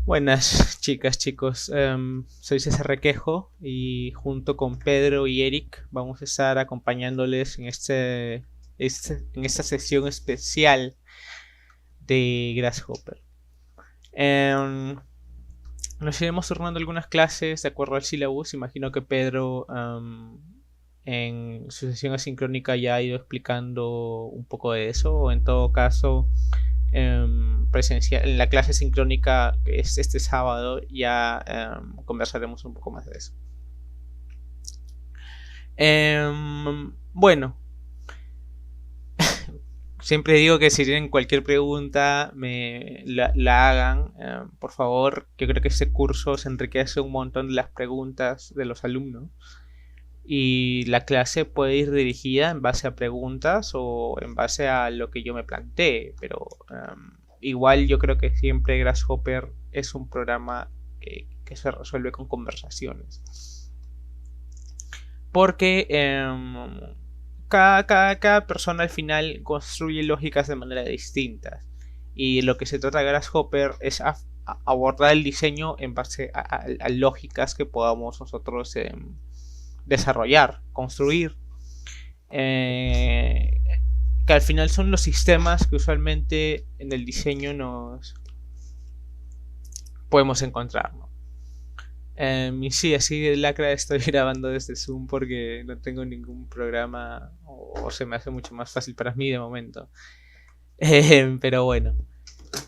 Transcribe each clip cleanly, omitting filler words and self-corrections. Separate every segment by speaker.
Speaker 1: Buenas chicas, chicos. Soy César Requejo y junto con Pedro y Eric vamos a estar acompañándoles en en esta sesión especial de Grasshopper. Em, Nos iremos turnando algunas clases de acuerdo al syllabus. Imagino que Pedro en su sesión asincrónica ya ha ido explicando un poco de eso, o en todo caso presencial, en la clase sincrónica que es este sábado ya conversaremos un poco más de eso. Bueno, siempre digo que si tienen cualquier pregunta la hagan, por favor. Yo creo que este curso se enriquece un montón de las preguntas de los alumnos y la clase puede ir dirigida en base a preguntas o en base a lo que yo me plantee, pero igual yo creo que siempre Grasshopper es un programa que se resuelve con conversaciones, porque cada persona al final construye lógicas de manera distinta, y lo que se trata de Grasshopper es abordar el diseño en base a lógicas que podamos nosotros desarrollar, construir, que al final son los sistemas que usualmente en el diseño nos podemos encontrar, ¿no? Y sí, así de lacra estoy grabando desde Zoom porque no tengo ningún programa o se me hace mucho más fácil para mí de momento. Pero bueno,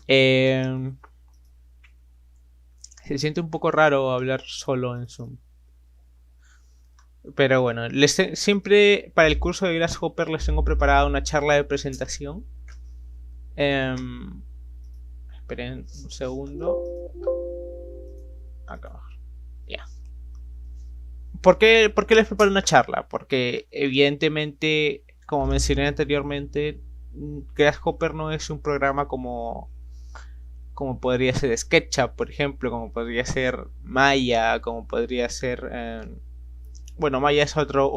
Speaker 1: eh, se siente un poco raro hablar solo en Zoom. Pero bueno, siempre para el curso de Grasshopper les tengo preparada una charla de presentación. Esperen un segundo. Acá. Ya. ¿Por qué les preparo una charla? Porque evidentemente, como mencioné anteriormente, Grasshopper no es un programa como podría ser SketchUp, por ejemplo, como podría ser Maya, como podría ser... bueno, Maya es otro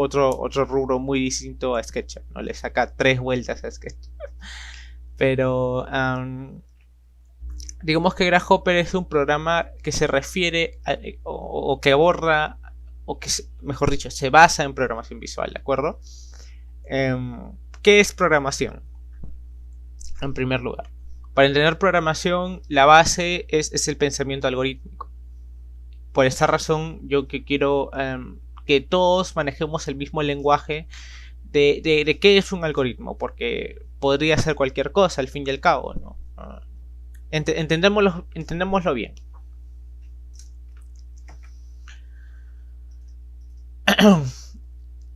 Speaker 1: rubro muy distinto a SketchUp, ¿no? Le saca 3 vueltas a SketchUp. Pero digamos que Grasshopper es un programa que se refiere o que aborda, o que mejor dicho, se basa en programación visual, ¿de acuerdo? ¿Qué es programación? En primer lugar, para entender programación, la base es el pensamiento algorítmico. Por esta razón, yo que quiero que todos manejemos el mismo lenguaje de qué es un algoritmo, porque podría ser cualquier cosa al fin y al cabo, ¿no? Entendémoslo bien.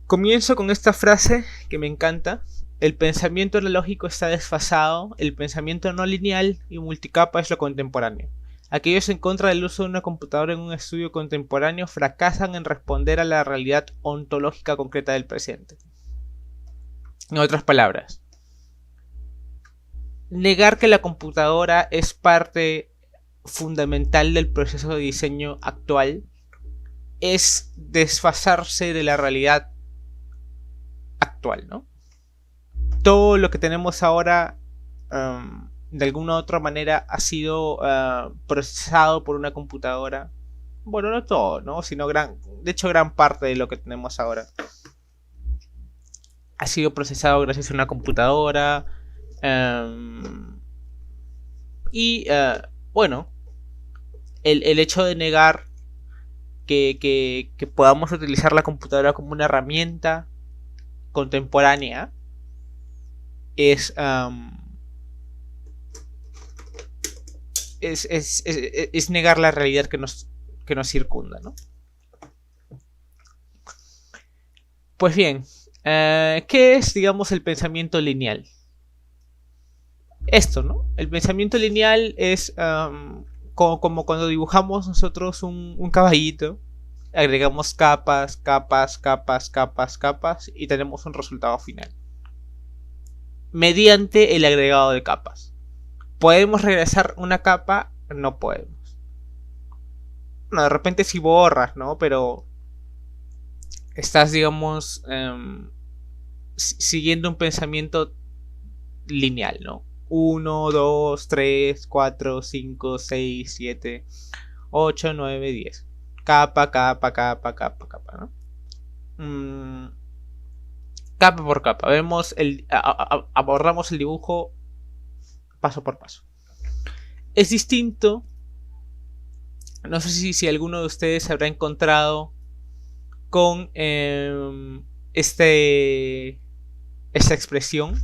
Speaker 1: Comienzo con esta frase que me encanta. El pensamiento analógico está desfasado, el pensamiento no lineal y multicapa es lo contemporáneo. Aquellos en contra del uso de una computadora en un estudio contemporáneo fracasan en responder a la realidad ontológica concreta del presente. En otras palabras, negar que la computadora es parte fundamental del proceso de diseño actual es desfasarse de la realidad actual, ¿no? Todo lo que tenemos ahora de alguna u otra manera ha sido procesado por una computadora. Bueno, no todo, ¿no? Sino de hecho gran parte de lo que tenemos ahora ha sido procesado gracias a una computadora. Y bueno, el hecho de negar que podamos utilizar la computadora como una herramienta contemporánea es negar la realidad que nos circunda, ¿no? Pues bien, ¿qué es, digamos, el pensamiento lineal? Esto, ¿no? El pensamiento lineal es como cuando dibujamos nosotros un caballito, agregamos capas, capas, capas, capas, capas y tenemos un resultado final mediante el agregado de capas. ¿Podemos regresar una capa? No podemos. Bueno, de repente si borras, ¿no? Pero estás, digamos, siguiendo un pensamiento lineal, ¿no? 1, 2, 3, 4, 5, 6, 7, 8, 9, 10. Capa, capa, capa, capa, capa, ¿no? Capa por capa. Abordamos el dibujo paso por paso. Es distinto. No sé si alguno de ustedes se habrá encontrado con esta expresión.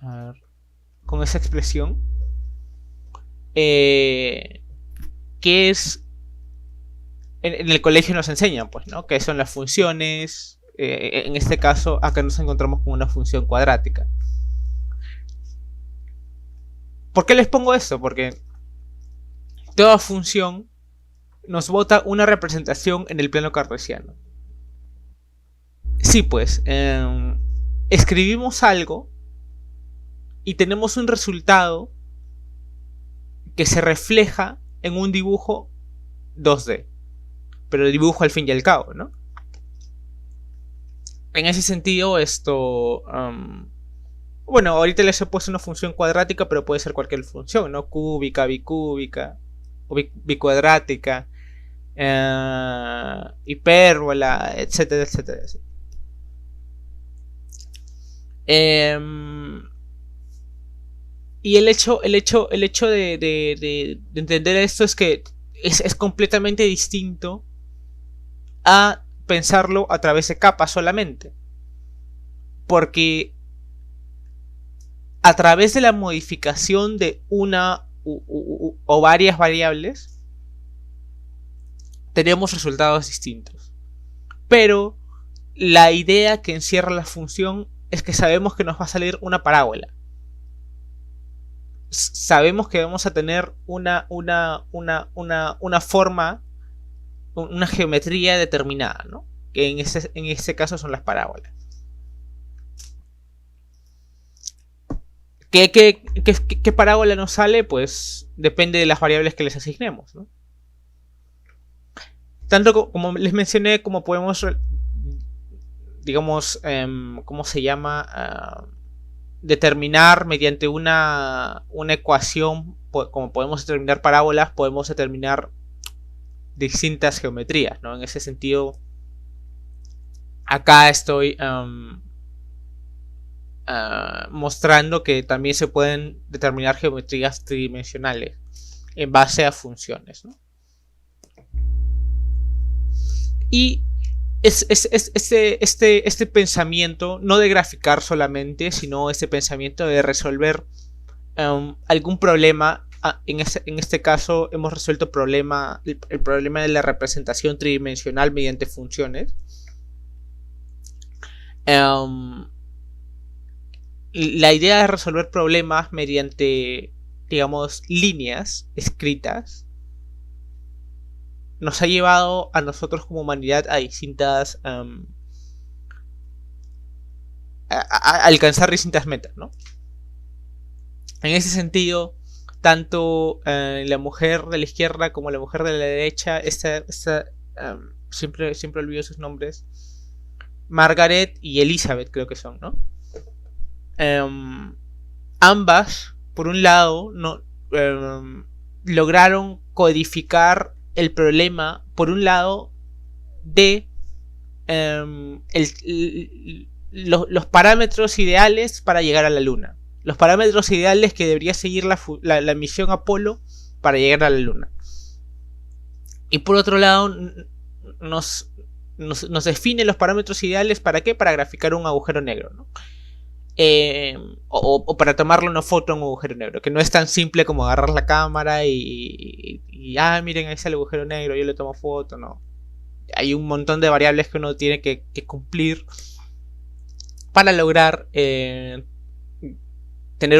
Speaker 1: A ver, con esa expresión. Que es. En el colegio nos enseñan, pues, ¿no? Que son las funciones. En este caso, acá nos encontramos con una función cuadrática. ¿Por qué les pongo esto? Porque toda función nos bota una representación en el plano cartesiano. Sí, pues, escribimos algo y tenemos un resultado que se refleja en un dibujo 2D. Pero el dibujo al fin y al cabo, ¿no? En ese sentido, esto... bueno, ahorita les he puesto una función cuadrática, pero puede ser cualquier función, ¿no? Cúbica, bicúbica, o bicuadrática, hipérbola, etcétera, etcétera, etcétera. Y el hecho de entender esto es que es completamente distinto a pensarlo a través de capas solamente. Porque a través de la modificación de una o varias variables tenemos resultados distintos. Pero la idea que encierra la función es que sabemos que nos va a salir una parábola. Sabemos que vamos a tener una forma, una geometría determinada, ¿no? Que en este caso son las parábolas. ¿Qué parábola nos sale? Pues depende de las variables que les asignemos, ¿no? Tanto como les mencioné, como podemos, digamos, ¿cómo se llama? Determinar mediante una ecuación, como podemos determinar parábolas, podemos determinar distintas geometrías, ¿no? En ese sentido, acá estoy mostrando que también se pueden determinar geometrías tridimensionales en base a funciones, ¿no? Y este pensamiento, no de graficar solamente, sino este pensamiento de resolver algún problema. En este caso hemos resuelto el problema de la representación tridimensional mediante funciones. La idea de resolver problemas mediante, digamos, líneas escritas nos ha llevado a nosotros como humanidad a distintas... a alcanzar distintas metas, ¿no? En ese sentido, tanto la mujer de la izquierda como la mujer de la derecha, siempre olvido sus nombres, Margaret y Elizabeth creo que son, ¿no? Ambas, por un lado, lograron codificar el problema, por un lado, de los parámetros ideales para llegar a la Luna. Los parámetros ideales que debería seguir la misión Apolo para llegar a la Luna. Y por otro lado, nos define los parámetros ideales ¿para qué? Para graficar un agujero negro, ¿no? O para tomarle una foto a un agujero negro, que no es tan simple como agarrar la cámara y miren, ahí está el agujero negro, yo le tomo foto, no. Hay un montón de variables que uno tiene que cumplir para lograr tener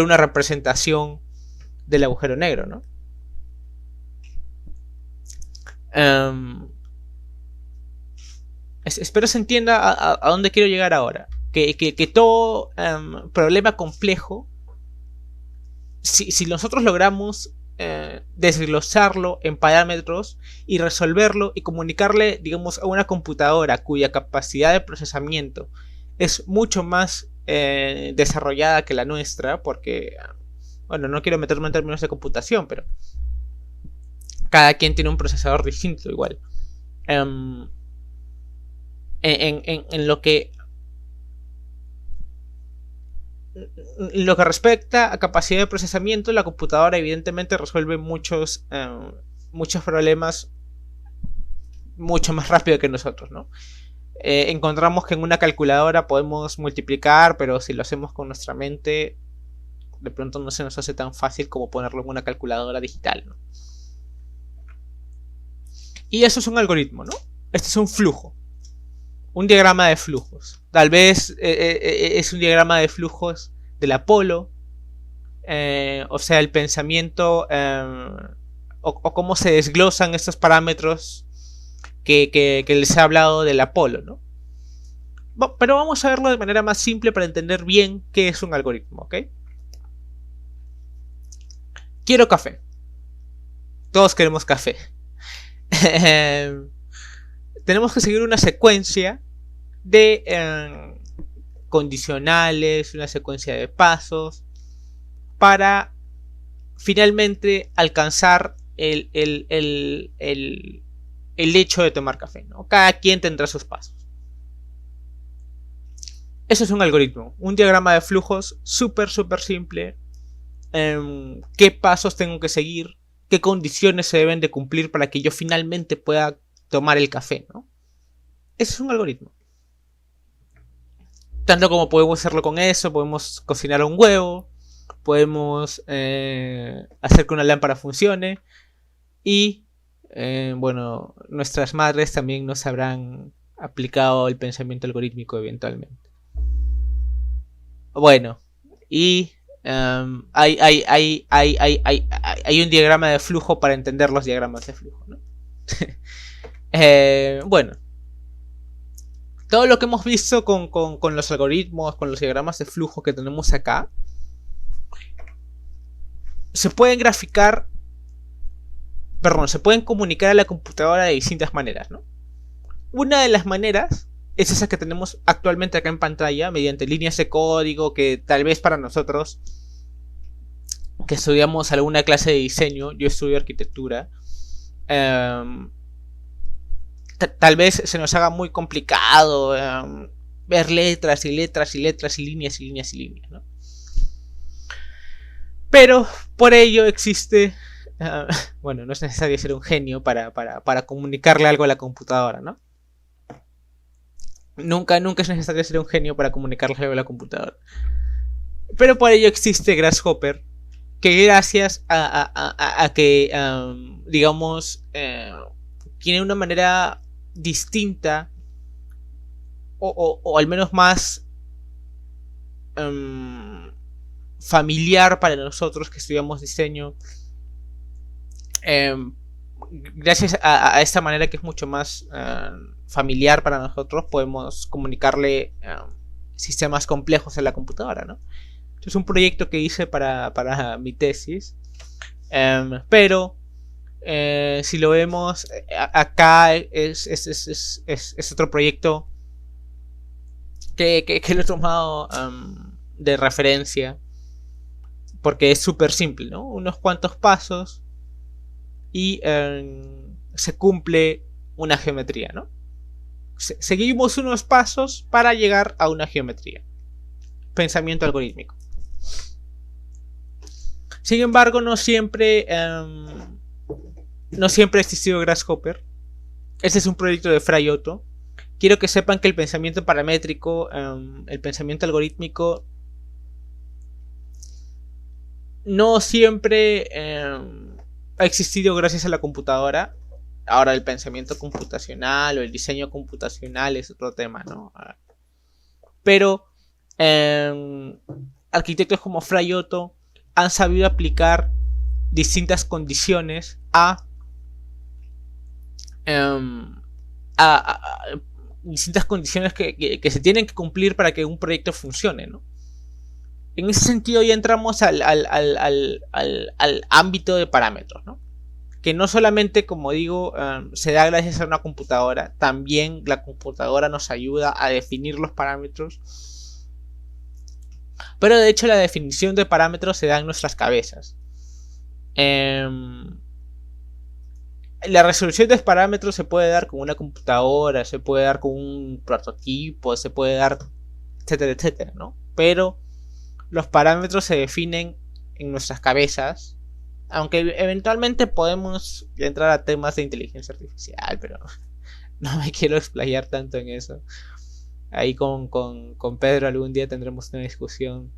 Speaker 1: una representación del agujero negro, ¿no? Espero se entienda a dónde quiero llegar ahora. Que todo problema complejo, si nosotros logramos desglosarlo en parámetros y resolverlo y comunicarle, digamos, a una computadora cuya capacidad de procesamiento es mucho más desarrollada que la nuestra, porque, bueno, no quiero meterme en términos de computación, pero cada quien tiene un procesador distinto igual. En lo que respecta a capacidad de procesamiento, la computadora evidentemente resuelve muchos problemas mucho más rápido que nosotros, ¿no? Encontramos que en una calculadora podemos multiplicar, pero si lo hacemos con nuestra mente, de pronto no se nos hace tan fácil como ponerlo en una calculadora digital, ¿no? Y eso es un algoritmo, ¿no? Este es un flujo, un diagrama de flujos. Tal vez es un diagrama de flujos del Apolo, o sea, el pensamiento o cómo se desglosan estos parámetros que les he hablado del Apolo, ¿no? Pero vamos a verlo de manera más simple para entender bien qué es un algoritmo, ¿ok? Quiero café. Todos queremos café. Tenemos que seguir una secuencia de condicionales, una secuencia de pasos para finalmente alcanzar el hecho de tomar café, ¿no? Cada quien tendrá sus pasos. Eso es un algoritmo, un diagrama de flujos súper simple. ¿Qué pasos tengo que seguir? ¿Qué condiciones se deben de cumplir para que yo finalmente pueda tomar el café, ¿no? Ese es un algoritmo. Tanto como podemos hacerlo con eso, podemos cocinar un huevo, podemos hacer que una lámpara funcione y, bueno, nuestras madres también nos habrán aplicado el pensamiento algorítmico eventualmente. Bueno, y hay un diagrama de flujo para entender los diagramas de flujo, ¿no? Bueno, todo lo que hemos visto con los algoritmos, con los diagramas de flujo que tenemos acá, se pueden graficar, perdón, se pueden comunicar a la computadora de distintas maneras, ¿no? Una de las maneras es esa que tenemos actualmente acá en pantalla, mediante líneas de código que tal vez para nosotros que estudiamos alguna clase de diseño, yo estudio arquitectura, tal vez se nos haga muy complicado ver letras y letras y letras y líneas y líneas y líneas, ¿no? Pero por ello existe, bueno, no es necesario ser un genio para comunicarle algo a la computadora, ¿no? Nunca es necesario ser un genio para comunicarle algo a la computadora. Pero por ello existe Grasshopper, que gracias a que, digamos, tiene una manera distinta o al menos más familiar para nosotros que estudiamos diseño, gracias a esta manera que es mucho más familiar para nosotros, podemos comunicarle sistemas complejos a la computadora, ¿no? Es un proyecto que hice para mi tesis, pero si lo vemos acá es otro proyecto que lo he tomado de referencia porque es súper simple, ¿no? Unos cuantos pasos y se cumple una geometría, ¿no? Seguimos unos pasos para llegar a una geometría. Pensamiento algorítmico. Sin embargo, no siempre ha existido Grasshopper. Este es un proyecto de Fray Otto. Quiero que sepan que el pensamiento paramétrico, el pensamiento algorítmico, no siempre ha existido gracias a la computadora. Ahora el pensamiento computacional o el diseño computacional es otro tema, ¿no? Pero arquitectos como Fray Otto han sabido aplicar distintas condiciones a distintas condiciones que se tienen que cumplir para que un proyecto funcione, ¿no? En ese sentido ya entramos al ámbito de parámetros, ¿no? Que no solamente, como digo, se da gracias a una computadora, también la computadora nos ayuda a definir los parámetros Pero de hecho la definición de parámetros se da en nuestras cabezas. La resolución de parámetros se puede dar con una computadora, se puede dar con un prototipo, se puede dar, etcétera, etcétera, ¿no? Pero los parámetros se definen en nuestras cabezas, aunque eventualmente podemos entrar a temas de inteligencia artificial, pero no me quiero explayar tanto en eso. Ahí con Pedro algún día tendremos una discusión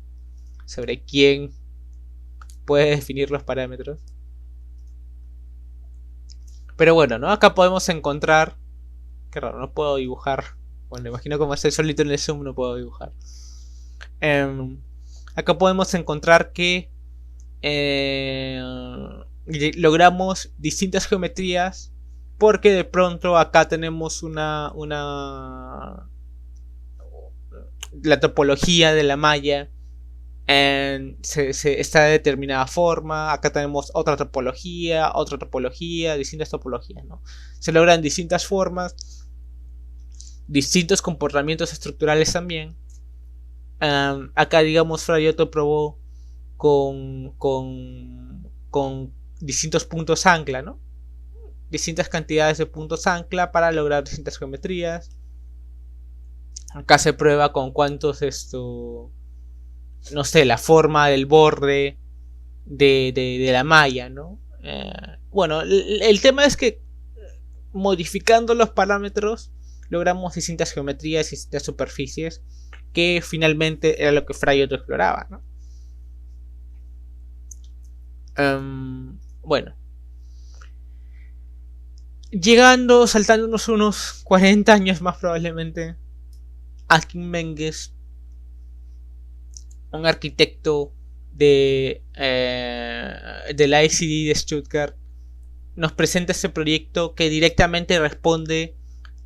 Speaker 1: sobre quién puede definir los parámetros. Pero bueno, ¿no? Acá podemos encontrar... Qué raro, no puedo dibujar. Bueno, imagino como estoy solito en el Zoom, no puedo dibujar. Acá podemos encontrar que logramos distintas geometrías, porque de pronto acá tenemos la topología de la malla está de determinada forma. Acá tenemos otra topología, distintas topologías, ¿no? Se logran distintas formas, distintos comportamientos estructurales también. Acá, digamos, Fraiotto probó con distintos puntos ancla, ¿no? Distintas cantidades de puntos ancla para lograr distintas geometrías. Acá se prueba con cuántos no sé, la forma del borde de la malla, ¿no? Bueno, el tema es que modificando los parámetros logramos distintas geometrías y distintas superficies, que finalmente era lo que Fraiotto exploraba, ¿no? Bueno, saltándonos unos 40 años más probablemente, Achim Menges, un arquitecto de la ICD de Stuttgart, nos presenta este proyecto que directamente responde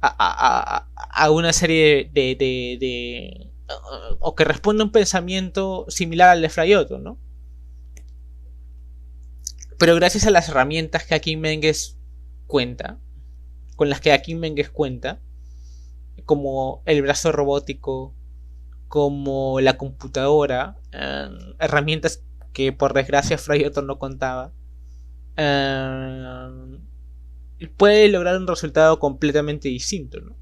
Speaker 1: a una serie o que responde a un pensamiento similar al de Fraiotto, ¿no? Pero gracias a las herramientas que Achim Menges cuenta, como el brazo robótico, como la computadora, herramientas que por desgracia Fraiotto no contaba, puede lograr un resultado completamente distinto, ¿no?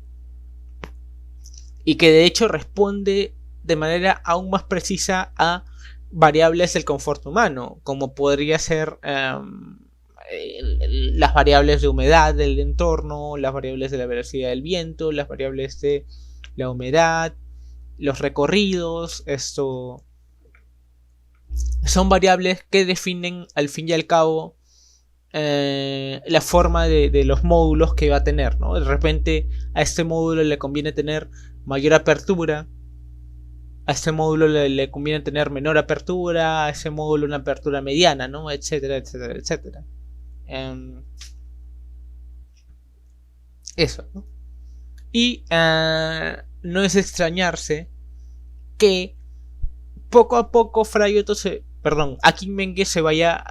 Speaker 1: Y que de hecho responde de manera aún más precisa a variables del confort humano, como podría ser las variables de humedad del entorno, las variables de la velocidad del viento, las variables de la humedad, los recorridos. Esto son variables que definen al fin y al cabo la forma de los módulos que va a tener, ¿no? De repente a este módulo le conviene tener mayor apertura, a este módulo le conviene tener menor apertura, a ese módulo una apertura mediana, ¿no? Etcétera, etcétera, etcétera. Eso, ¿no? Y no es extrañarse que poco a poco Achim Menges se vaya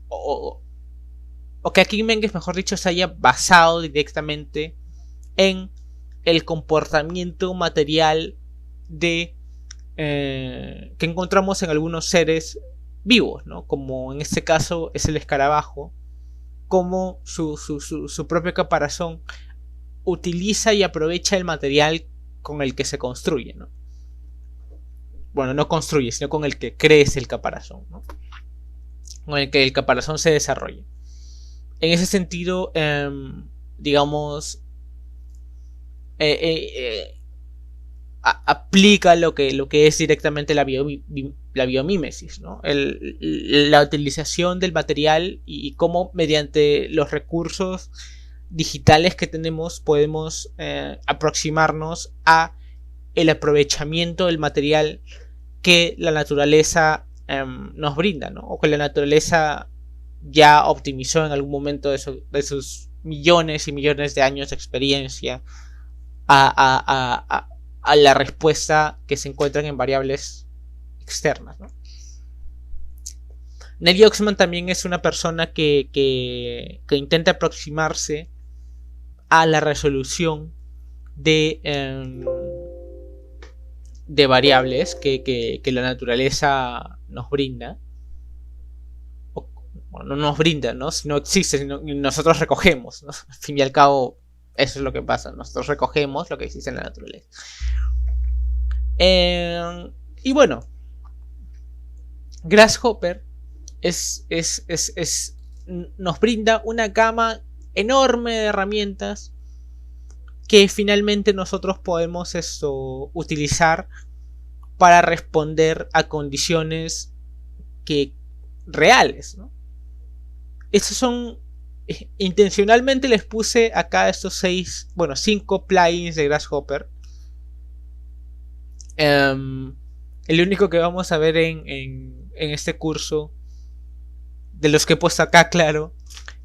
Speaker 1: o que Achim Menges, mejor dicho, se haya basado directamente en el comportamiento material que encontramos en algunos seres vivos, ¿no? Como en este caso es el escarabajo, como su propio caparazón utiliza y aprovecha el material con el que se construye, ¿no? Bueno, no construye, sino con el que crece el caparazón, ¿no? Con el que el caparazón se desarrolla. En ese sentido, digamos, aplica lo que es directamente la biomímesis, ¿no? La utilización del material y cómo mediante los recursos digitales que tenemos podemos aproximarnos a el aprovechamiento del material que la naturaleza nos brinda, ¿no? O que la naturaleza ya optimizó en algún momento de sus millones y millones de años de experiencia a la respuesta que se encuentran en variables externas, ¿no? Neil Oxman también es una persona que intenta aproximarse a la resolución de de variables que la naturaleza nos brinda. Bueno, no nos brinda, ¿no? Si no existe, sino nosotros recogemos, ¿no? Al fin y al cabo, eso es lo que pasa. Nosotros recogemos lo que existe en la naturaleza. Y bueno, Grasshopper nos brinda una gama enorme de herramientas que finalmente nosotros podemos utilizar para responder a condiciones reales, ¿no? Estos son... Intencionalmente les puse acá estos 5 plugins de Grasshopper. El único que vamos a ver en este curso, de los que he puesto acá, claro,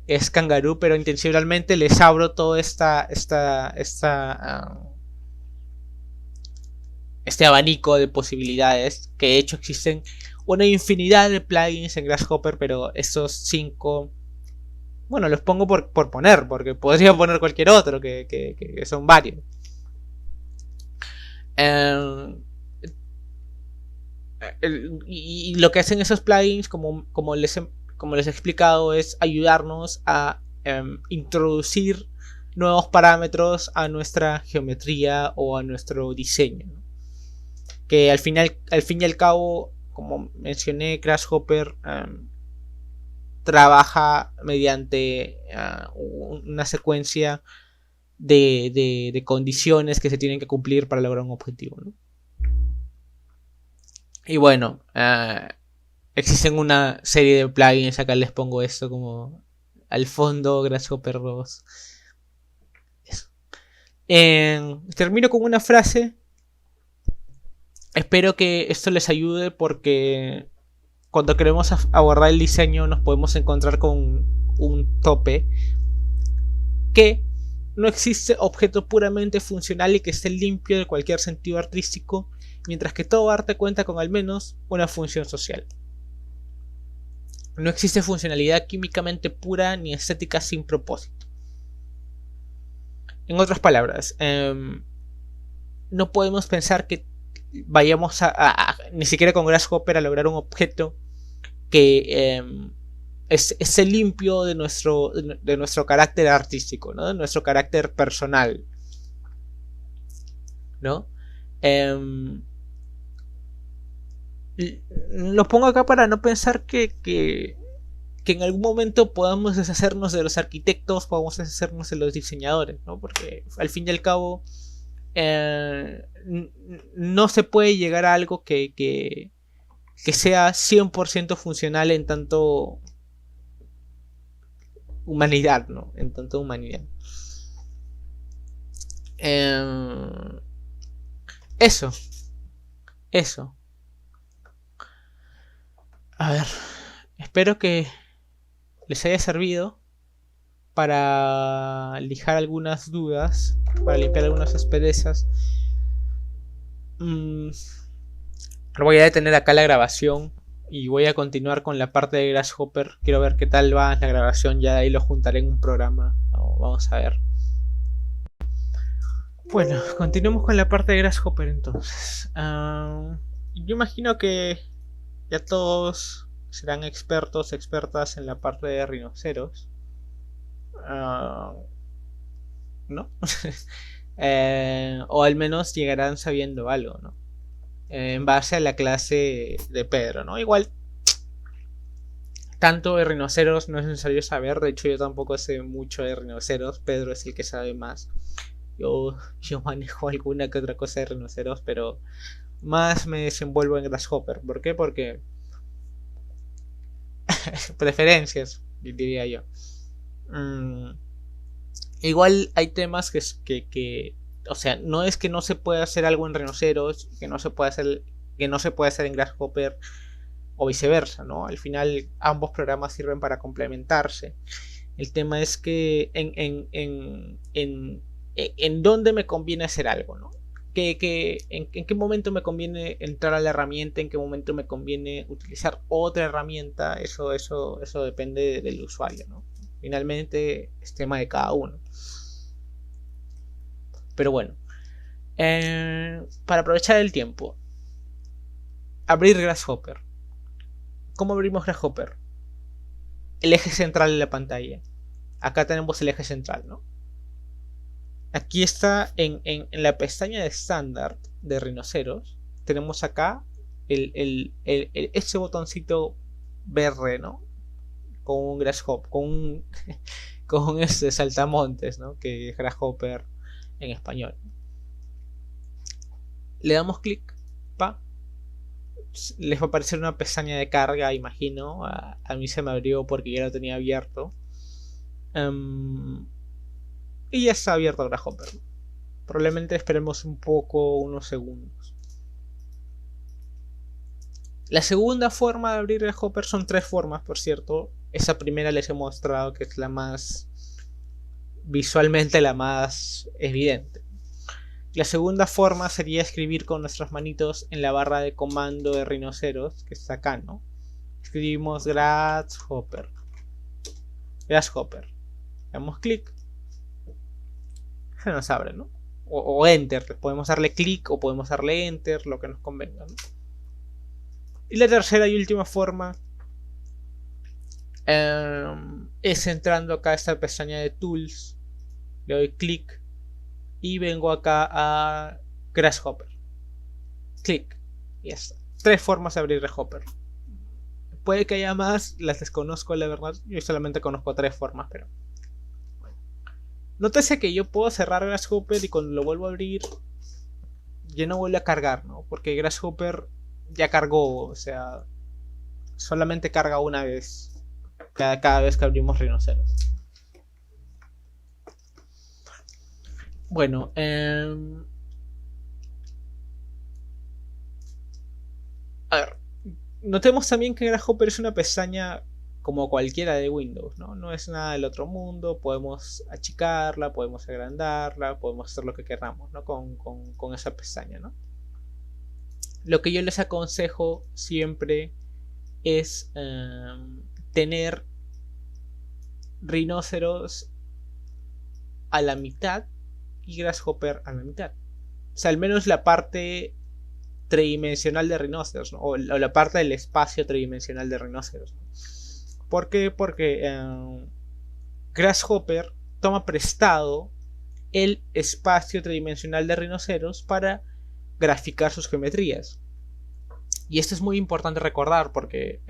Speaker 1: es Kangaroo, pero intencionalmente les abro todo este abanico de posibilidades, que de hecho existen una infinidad de plugins en Grasshopper, pero estos 5, bueno, los pongo por poner, porque podría poner cualquier otro, que son varios. Y lo que hacen esos plugins, como les he explicado, es ayudarnos a introducir nuevos parámetros a nuestra geometría o a nuestro diseño, ¿no? Que al fin y al cabo, como mencioné, Grasshopper trabaja mediante una secuencia de condiciones que se tienen que cumplir para lograr un objetivo, ¿no? Y bueno, existen una serie de plugins. Acá les pongo esto como al fondo, Grasshopper 2. Eso. Termino con una frase. Espero que esto les ayude, porque cuando queremos abordar el diseño nos podemos encontrar con un tope: que no existe objeto puramente funcional y que esté limpio de cualquier sentido artístico, mientras que todo arte cuenta con al menos una función social. No existe funcionalidad químicamente pura ni estética sin propósito. En otras palabras, no podemos pensar que vayamos ni siquiera con Grasshopper, a lograr un objeto que esté limpio de nuestro carácter artístico, ¿no? De nuestro carácter personal, ¿no? Lo pongo acá para no pensar que en algún momento podamos deshacernos de los arquitectos, podamos deshacernos de los diseñadores, ¿no? Porque al fin y al cabo no se puede llegar a algo que sea 100% funcional en tanto humanidad, ¿no? En tanto humanidad. Eso. A ver, espero que les haya servido para lijar algunas dudas, para limpiar algunas asperezas. Voy a detener acá la grabación y voy a continuar con la parte de Grasshopper. Quiero ver qué tal va la grabación, ya de ahí lo juntaré en un programa. Vamos a ver. Bueno, continuemos con la parte de Grasshopper entonces. Yo imagino que ya todos serán expertas en la parte de rinoceros, ¿no? O al menos llegarán sabiendo algo, ¿no? En base a la clase de Pedro, ¿no? Igual, tanto de rinoceros no es necesario saber. De hecho, yo tampoco sé mucho de rinoceros. Pedro es el que sabe más. Yo manejo alguna que otra cosa de rinoceros, pero más me desenvuelvo en Grasshopper. ¿Por qué? Porque preferencias, diría yo. Igual hay temas que o sea, no es que no se pueda hacer algo en rinoceros, que no se puede hacer en Grasshopper, o viceversa, ¿no? Al final ambos programas sirven para complementarse. El tema es que en dónde me conviene hacer algo, ¿no? En qué momento me conviene entrar a la herramienta, en qué momento me conviene utilizar otra herramienta. Eso depende del usuario, ¿no? Finalmente es tema de cada uno. Pero bueno, Para aprovechar el tiempo, abrir Grasshopper. ¿Cómo abrimos Grasshopper? El eje central de la pantalla. Acá tenemos el eje central, ¿no? Aquí está en la pestaña de estándar de Rhinoceros. Tenemos acá este botoncito verde, ¿no? Con un Grasshopper, con un saltamontes, ¿no? Que es Grasshopper en español. Le damos clic, les va a aparecer una pestaña de carga, imagino. A mí se me abrió porque ya lo tenía abierto. Y ya está abierto Grasshopper. Probablemente esperemos un poco, unos segundos. La segunda forma de abrir Grasshopper, son 3 formas, por cierto. Esa primera les he mostrado, que es la más visualmente la más evidente. La segunda forma sería escribir con nuestras manitos en la barra de comando de Rhinoceros, que está acá, ¿no? Escribimos Grasshopper. Damos clic. Se nos abre, ¿no? O Enter. Podemos darle clic o podemos darle Enter, lo que nos convenga, ¿no? Y la tercera y última forma es entrando acá a esta pestaña de Tools. Le doy clic y vengo acá a Grasshopper. Clic. Y ya está. 3 formas de abrir Grasshopper. Puede que haya más, las desconozco, la verdad. Yo solamente conozco 3 formas, pero bueno. Nótese que yo puedo cerrar Grasshopper y cuando lo vuelvo a abrir ya no vuelve a cargar, ¿no? Porque Grasshopper ya cargó, o sea, solamente carga una vez cada vez que abrimos Rhinoceros. Bueno, a ver, notemos también que Grasshopper es una pestaña como cualquiera de Windows, ¿no? No es nada del otro mundo. Podemos achicarla, podemos agrandarla, podemos hacer lo que queramos, ¿no? Con esa pestaña, ¿no? Lo que yo les aconsejo siempre es tener Rhinoceros a la mitad y Grasshopper a la mitad. O sea, al menos la parte tridimensional de Rhinoceros, ¿no? O la parte del espacio tridimensional de Rhinoceros, ¿no? ¿Por qué? Porque Grasshopper toma prestado el espacio tridimensional de Rhinoceros para graficar sus geometrías. Y esto es muy importante recordar porque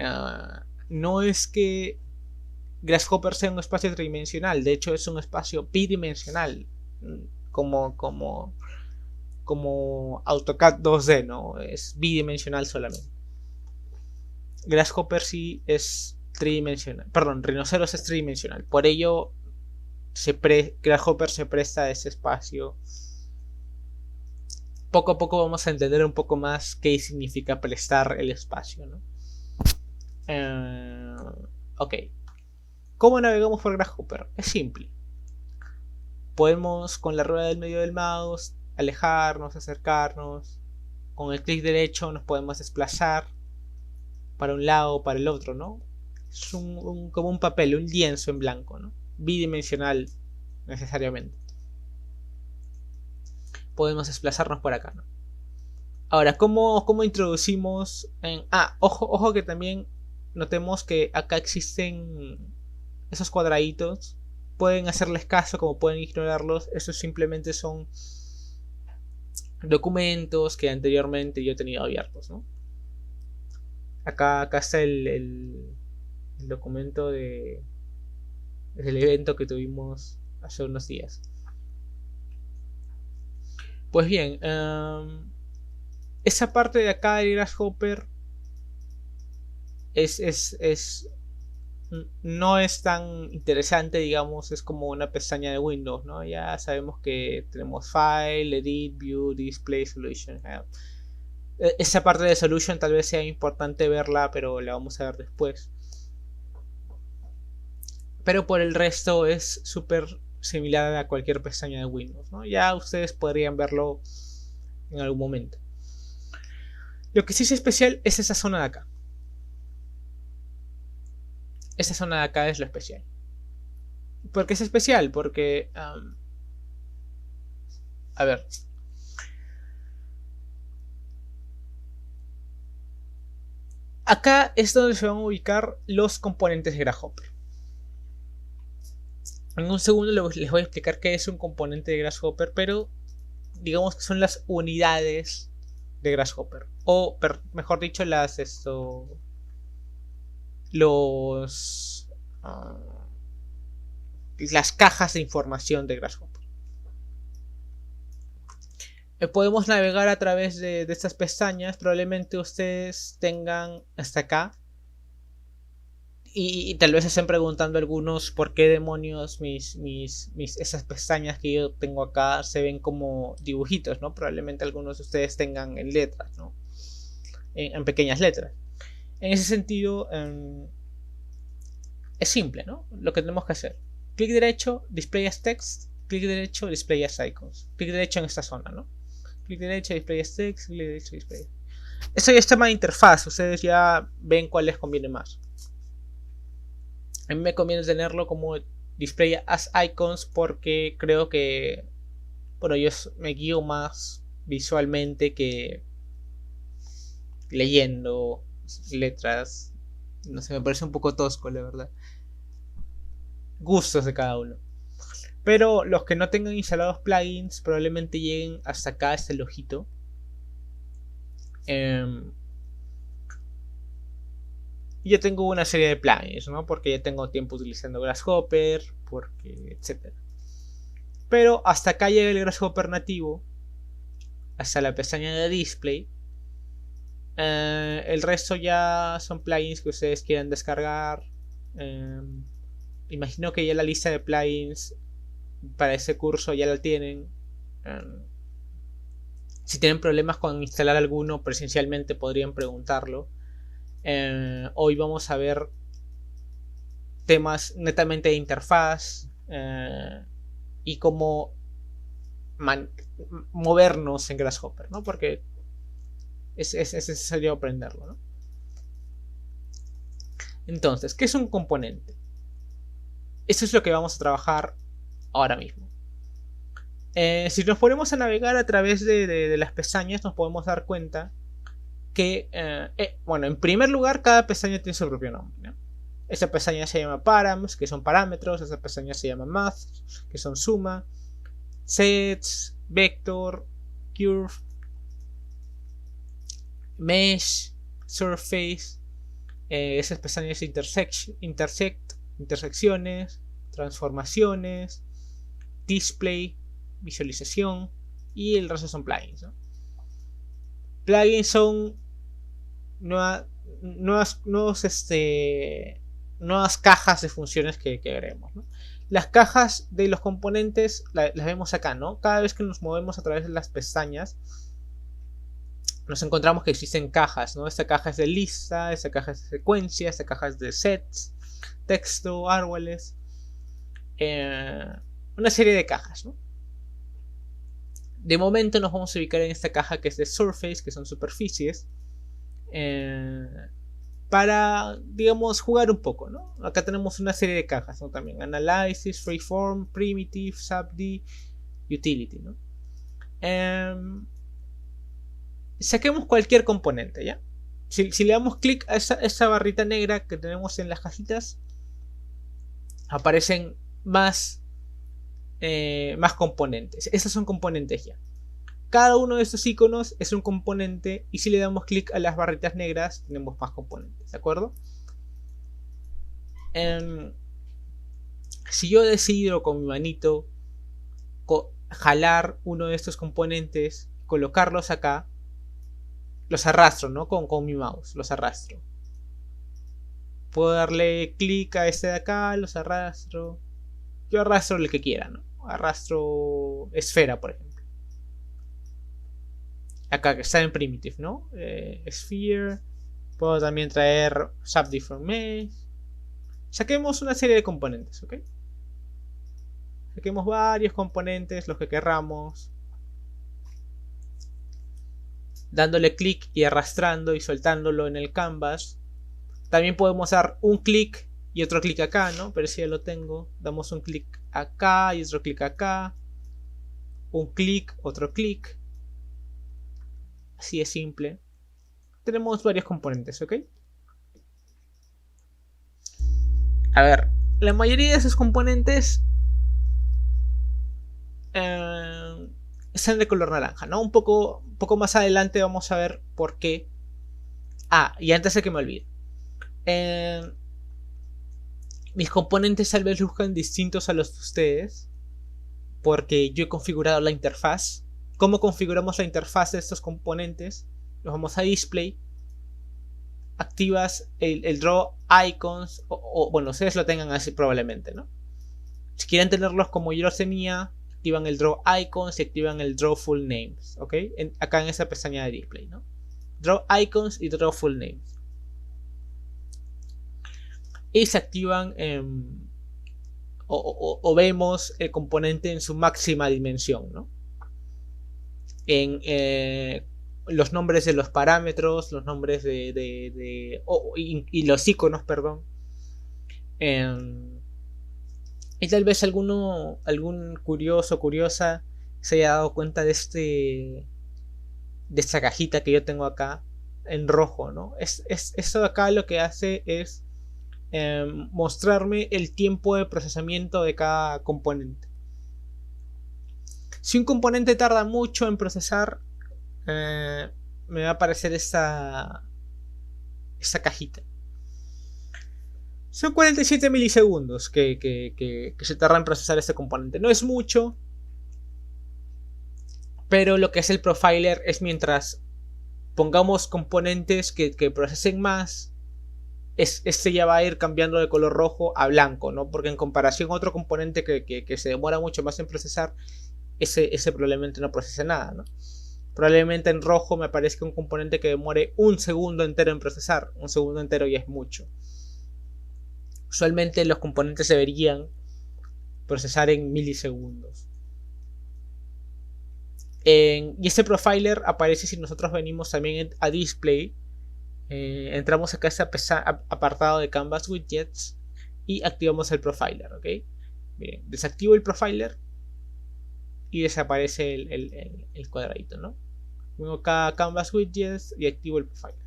Speaker 1: no es que Grasshopper sea un espacio tridimensional, de hecho es un espacio bidimensional, como AutoCAD 2D, ¿no? Es bidimensional solamente. Grasshopper sí es tridimensional. Perdón, Rhinoceros es tridimensional. Por ello, Grasshopper se presta a ese espacio. Poco a poco vamos a entender un poco más qué significa prestar el espacio, ¿no? Ok. ¿Cómo navegamos por Grasshopper? Es simple. Podemos con la rueda del medio del mouse alejarnos, acercarnos. Con el clic derecho nos podemos desplazar para un lado o para el otro, ¿no? Es como un papel, un lienzo en blanco, ¿no? Bidimensional necesariamente. Podemos desplazarnos por acá, ¿no? Ahora, ¿cómo introducimos en... ojo que también notemos que acá existen esos cuadraditos. Pueden hacerles caso como pueden ignorarlos. Estos simplemente son documentos que anteriormente yo he tenido abiertos, ¿no? Acá está el documento del evento que tuvimos hace unos días. Pues bien, esa parte de acá de Grasshopper no es tan interesante, digamos. Es como una pestaña de Windows, ¿no? Ya sabemos que tenemos File, Edit, View, Display, Solution. Esa parte de Solution tal vez sea importante verla, pero la vamos a ver después. Pero por el resto es súper similar a cualquier pestaña de Windows, ¿no? Ya ustedes podrían verlo en algún momento. Lo que sí es especial es esa zona de acá. Esa zona de acá es lo especial. ¿Por qué es especial? Porque a ver, Acá es donde se van a ubicar los componentes de Grasshopper. En un segundo les voy a explicar qué es un componente de Grasshopper, pero digamos que son las unidades de Grasshopper. O mejor dicho, las cajas de información de Grasshopper. Podemos navegar a través de estas pestañas. Probablemente ustedes tengan hasta acá. Y tal vez se estén preguntando algunos por qué demonios esas pestañas que yo tengo acá se ven como dibujitos, ¿no? Probablemente algunos de ustedes tengan en letras, ¿no? En pequeñas letras. En ese sentido, es simple, ¿no? Lo que tenemos que hacer. Clic derecho, display as text. Clic derecho, display as icons. Clic derecho en esta zona, ¿no? Clic derecho, display as text. Clic derecho, display. Esto ya es tema de interfaz. Ustedes ya ven cuál les conviene más. A mí me conviene tenerlo como display as icons porque creo que, bueno, yo me guío más visualmente que leyendo letras. No sé, me parece un poco tosco, la verdad. Gustos de cada uno. Pero los que no tengan instalados plugins probablemente lleguen hasta acá, hasta el ojito. Yo tengo una serie de plugins, ¿no? Porque ya tengo tiempo utilizando Grasshopper, porque etc. Pero hasta acá llega el Grasshopper nativo, hasta la pestaña de display. El resto ya son plugins que ustedes quieran descargar. Imagino que ya la lista de plugins para ese curso ya la tienen. Si tienen problemas con instalar alguno presencialmente podrían preguntarlo. Hoy vamos a ver temas netamente de interfaz y cómo movernos en Grasshopper, ¿no? Porque es necesario aprenderlo, ¿no? Entonces, ¿qué es un componente? Eso es lo que vamos a trabajar ahora mismo. Si nos ponemos a navegar a través de las pestañas, nos podemos dar cuenta que, bueno, en primer lugar, cada pestaña tiene su propio nombre, ¿no? Esta pestaña se llama params, que son parámetros. Esta pestaña se llama math, que son suma, sets, vector, curve, mesh, surface. Esas pestañas intersecciones, transformaciones, display, visualización, y el resto son plugins, ¿no? Plugins son nuevas cajas de funciones que agreguemos, ¿no? Las cajas de los componentes las vemos acá, ¿no? Cada vez que nos movemos a través de las pestañas nos encontramos que existen cajas, ¿no? Esta caja es de lista, esta caja es de secuencia, esta caja es de sets, texto, árboles, una serie de cajas, ¿no? De momento nos vamos a ubicar en esta caja que es de surface, que son superficies, para, digamos, jugar un poco, ¿no? Acá tenemos una serie de cajas, ¿no? También analysis, freeform, primitive, subd, utility, ¿no? Saquemos cualquier componente, ¿ya? Si le damos clic a esa barrita negra que tenemos en las cajitas, aparecen más componentes. Estos son componentes ya. Cada uno de estos iconos es un componente, y si le damos clic a las barritas negras tenemos más componentes, ¿de acuerdo? Si yo decido con mi manito jalar uno de estos componentes, colocarlos acá, los arrastro, ¿no? Con mi mouse, los arrastro. Puedo darle clic a este de acá, los arrastro. Yo arrastro el que quiera, ¿no? Arrastro esfera, por ejemplo. Acá que está en primitive, ¿no? Sphere. Puedo también traer subdifferent mesh. Saquemos una serie de componentes, ¿ok? Saquemos varios componentes, los que querramos. Dándole clic y arrastrando y soltándolo en el canvas. También podemos dar un clic y otro clic acá, ¿no? Pero si ya lo tengo. Damos un clic acá y otro clic acá. Un clic, otro clic. Así es simple. Tenemos varios componentes, ¿ok? A ver, la mayoría de esos componentes están de color naranja, ¿no? Un poco más adelante vamos a ver por qué. Ah, y antes de que me olvide. Mis componentes tal vez luzcan distintos a los de ustedes, porque yo he configurado la interfaz. ¿Cómo configuramos la interfaz de estos componentes? Nos vamos a Display, activas el Draw Icons, o bueno, ustedes lo tengan así probablemente, ¿no? Si quieren tenerlos como yo los tenía, activan el Draw Icons y activan el Draw Full Names, ¿ok? Acá en esa pestaña de Display, ¿no? Draw Icons y Draw Full Names. Y se activan o vemos el componente en su máxima dimensión, ¿no? En los nombres de los parámetros, los nombres y los iconos, perdón. Y tal vez algún curioso o curiosa se haya dado cuenta de esta cajita que yo tengo acá en rojo, ¿no? Esto de acá lo que hace es mostrarme el tiempo de procesamiento de cada componente. Si un componente tarda mucho en procesar, me va a aparecer esta cajita. Son 47 milisegundos que se tarda en procesar este componente. No es mucho, pero lo que es el profiler es mientras pongamos componentes que procesen más, este ya va a ir cambiando de color rojo a blanco, ¿no? Porque en comparación a otro componente que se demora mucho más en procesar, ese probablemente no procese nada, ¿no? Probablemente en rojo me aparezca un componente que demore un segundo entero en procesar. Un segundo entero ya es mucho. Usualmente los componentes deberían procesar en milisegundos. Y este profiler aparece si nosotros venimos también a Display. Entramos acá a este apartado de Canvas Widgets y activamos el profiler, ¿ok? Miren, desactivo el profiler y desaparece el cuadradito, ¿no? Vengo acá a Canvas Widgets y activo el profiler.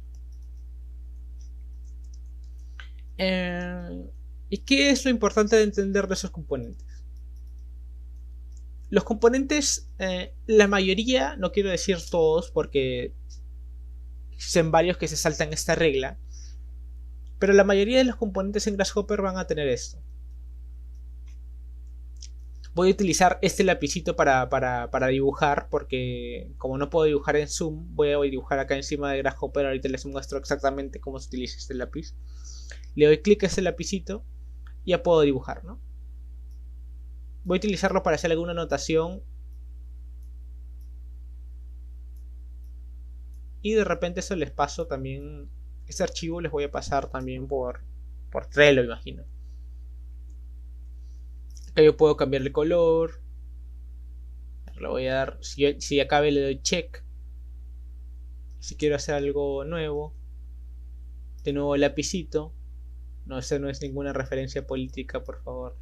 Speaker 1: ¿Y qué es lo importante de entender de esos componentes? Los componentes, la mayoría, no quiero decir todos porque son varios que se saltan esta regla, pero la mayoría de los componentes en Grasshopper van a tener esto. Voy a utilizar este lapicito para dibujar, porque como no puedo dibujar en Zoom, voy a dibujar acá encima de Grasshopper. Ahorita les muestro exactamente cómo se utiliza este lápiz. Le doy clic a este lapicito y ya puedo dibujar, ¿no? Voy a utilizarlo para hacer alguna anotación. Y de repente eso les paso también. Este archivo les voy a pasar también por Trello, imagino. Acá yo puedo cambiarle color. Le voy a dar. Si acabe le doy check. Si quiero hacer algo nuevo. De nuevo el lapicito. No, esa no es ninguna referencia política, por favor.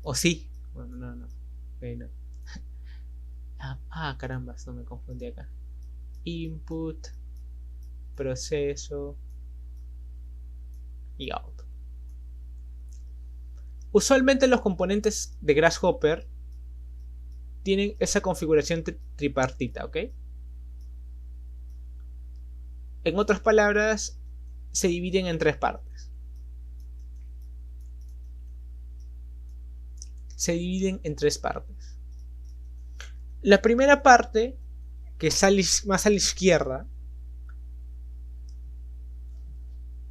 Speaker 1: ¿O sí? Bueno, no. Okay, no. Caramba, no me confundí acá. Input, proceso y out. Usualmente los componentes de Grasshopper tienen esa configuración tripartita, ¿ok? En otras palabras, se dividen en tres partes. La primera parte, que sale más a la izquierda,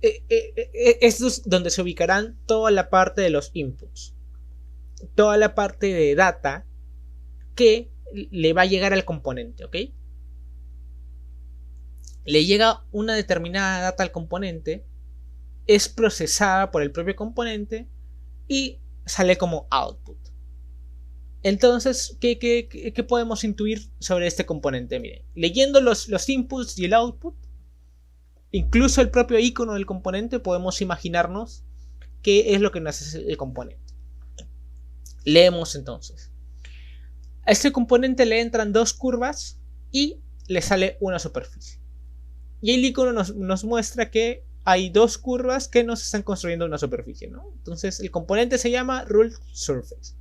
Speaker 1: es donde se ubicarán toda la parte de los inputs, toda la parte de data que le va a llegar al componente, ¿ok? Le llega una determinada data al componente, es procesada por el propio componente y sale como output. Entonces, ¿qué podemos intuir sobre este componente? Miren, leyendo los inputs y el output, incluso el propio icono del componente, podemos imaginarnos qué es lo que nos hace el componente. Leemos entonces. A este componente le entran dos curvas y le sale una superficie. Y el icono nos muestra que hay dos curvas que nos están construyendo una superficie, ¿no? Entonces el componente se llama Ruled Surface.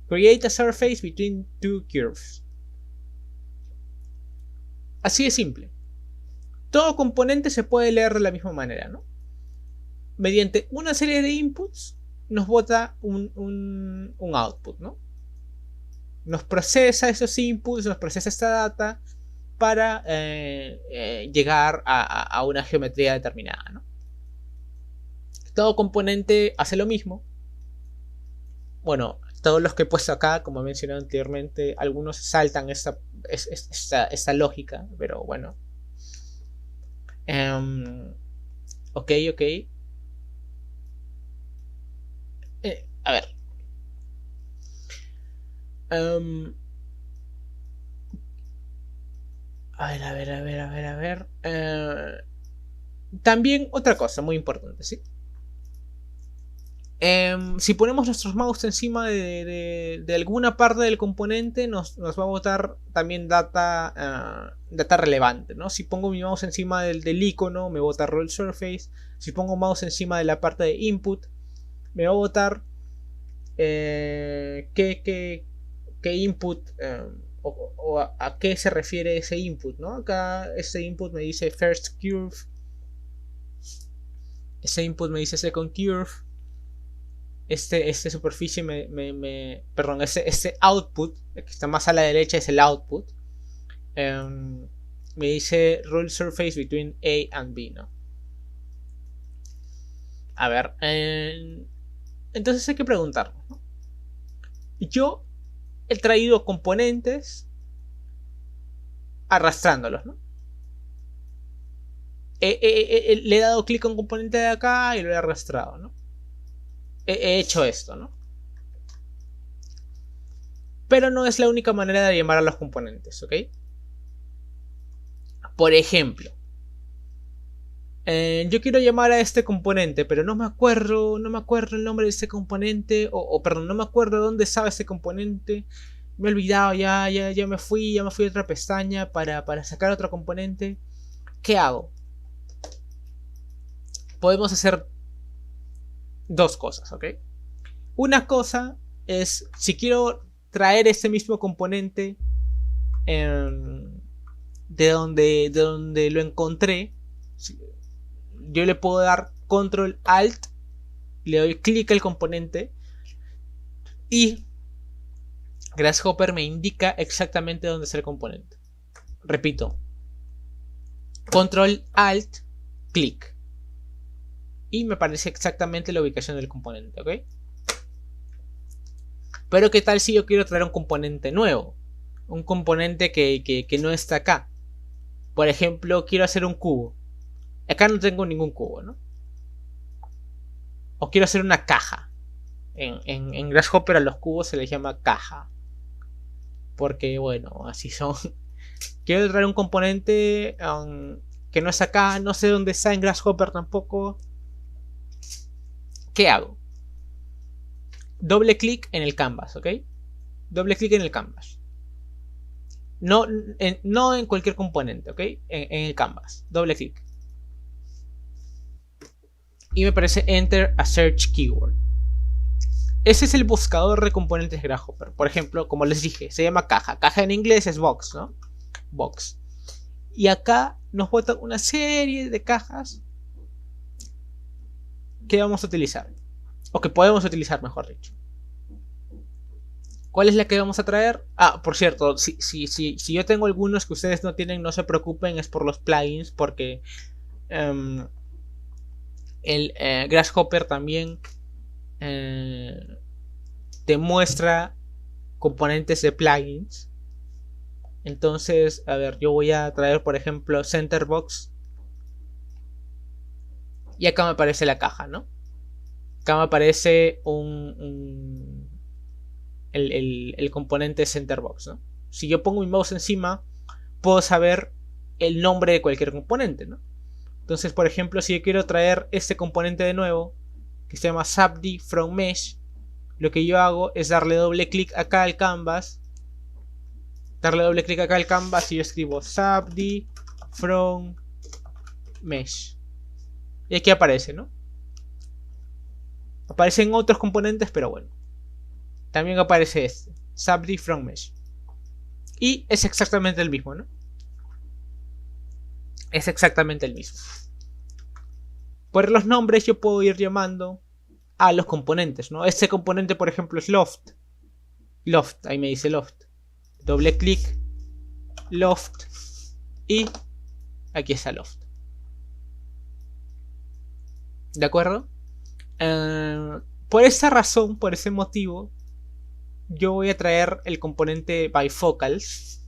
Speaker 1: Create a surface between two curves. Así de simple. Todo componente se puede leer de la misma manera, ¿no? Mediante una serie de inputs nos bota un output, ¿no? Nos procesa esos inputs, nos procesa esta data para llegar a una geometría determinada, ¿no? Todo componente hace lo mismo. Bueno, todos los que he puesto acá, como he mencionado anteriormente, algunos saltan esta lógica, pero bueno. Ok. A ver. A ver. También otra cosa muy importante, ¿sí? Si ponemos nuestros mouse encima de alguna parte del componente, nos va a botar también data relevante, ¿no? Si pongo mi mouse encima del icono, me bota Roll Surface. Si pongo mouse encima de la parte de input, me va a botar qué input o a qué se refiere ese input, ¿no? Acá ese input me dice first curve, ese input me dice second curve. Este superficie perdón, este output, el que está más a la derecha es el output. Me dice Rule Surface between A and B, ¿no? A ver, entonces hay que preguntarnos, ¿no? Yo he traído componentes arrastrándolos, ¿no? Le he dado clic a un componente de acá y lo he arrastrado, ¿no? He hecho esto, ¿no? Pero no es la única manera de llamar a los componentes, ¿ok? Por ejemplo, yo quiero llamar a este componente, pero no me acuerdo el nombre de este componente, perdón, no me acuerdo dónde estaba este componente. Me he olvidado, ya me fui a otra pestaña para sacar otro componente. ¿Qué hago? Podemos hacer dos cosas, ¿ok? Una cosa es, si quiero traer este mismo componente de donde lo encontré, yo le puedo dar Control Alt, le doy clic al componente y Grasshopper me indica exactamente dónde está el componente. Repito, Control Alt, clic, y me aparece exactamente la ubicación del componente, ¿ok? Pero ¿qué tal si yo quiero traer un componente nuevo? Un componente que no está acá. Por ejemplo, quiero hacer un cubo. Acá no tengo ningún cubo, ¿no? O quiero hacer una caja. En Grasshopper a los cubos se les llama caja. Porque, bueno, así son. Quiero traer un componente que no es acá. No sé dónde está en Grasshopper tampoco. ¿Qué hago? Doble clic en el canvas, ¿ok? Doble clic en el canvas. No en cualquier componente, ¿ok? En el canvas. Doble clic. Y me aparece Enter a Search Keyword. Ese es el buscador de componentes Grasshopper. Por ejemplo, como les dije, se llama caja. Caja en inglés es box, ¿no? Box. Y acá nos bota una serie de cajas que vamos a utilizar. O que podemos utilizar, mejor dicho. ¿Cuál es la que vamos a traer? Ah, por cierto, si yo tengo algunos que ustedes no tienen, no se preocupen, es por los plugins, porque el Grasshopper también te muestra componentes de plugins. Entonces, a ver, yo voy a traer, por ejemplo, Centerbox. Y acá me aparece la caja, ¿no? Acá me aparece el componente Centerbox, ¿no? Si yo pongo mi mouse encima, puedo saber el nombre de cualquier componente, ¿no? Entonces, por ejemplo, si yo quiero traer este componente de nuevo, que se llama Subd from Mesh, lo que yo hago es darle doble clic acá al canvas. Y yo escribo Subd from Mesh. Y aquí aparece, ¿no? Aparecen otros componentes, pero bueno. También aparece este, subd from mesh. Y es exactamente el mismo, ¿no? Es exactamente el mismo. Por los nombres yo puedo ir llamando a los componentes, ¿no? Este componente, por ejemplo, es loft. Loft, ahí me dice loft. Doble clic, loft. Y aquí está loft. ¿De acuerdo? Por esa razón, por ese motivo, yo voy a traer el componente bifocals.